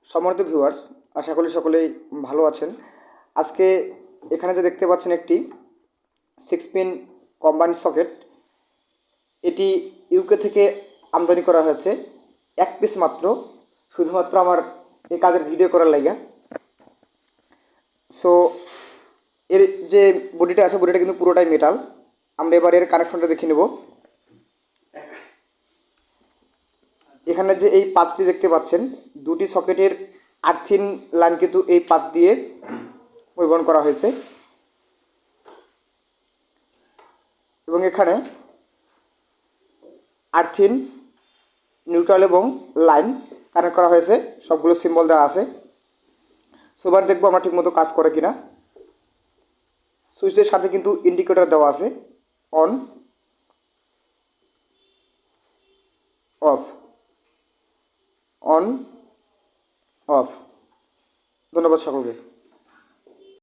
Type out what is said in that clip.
সম্মানিত ভিউয়ার্স, আশা করি সকলেই ভালো আছেন। আজকে এখানে যে দেখতে পাচ্ছেন একটি 6 পিন কম্বাইন্ড সকেট, এটি ইউকে থেকে আমদানি করা হয়েছে 1 পিস মাত্র, শুধুমাত্র আমার এই কাজের ভিডিও করার লাগা। সো এর যে বডিটা আছে, বডিটা কিন্তু পুরোটাই মেটাল। আমরা এবার এর কানেকশনটা দেখে নেব। এখানে যে এই পাতটি দেখতে পাচ্ছেন, দুটি সকেটের আর্থিন লাইন কিন্তু এই পাত দিয়ে পরিবহন করা হয়েছে এবং এখানে আর্থিন, নিউট্রাল এবং লাইন কানেক্ট করা হয়েছে, সবগুলো সিম্বল দেওয়া আছে। সবার দেখবো আমরা ঠিকমতো কাজ করে কিনা। সুইচের সাথে কিন্তু ইন্ডিকেটর দেওয়া আছে, অন অফ, অন অফ। ধন্যবাদ সকলকে।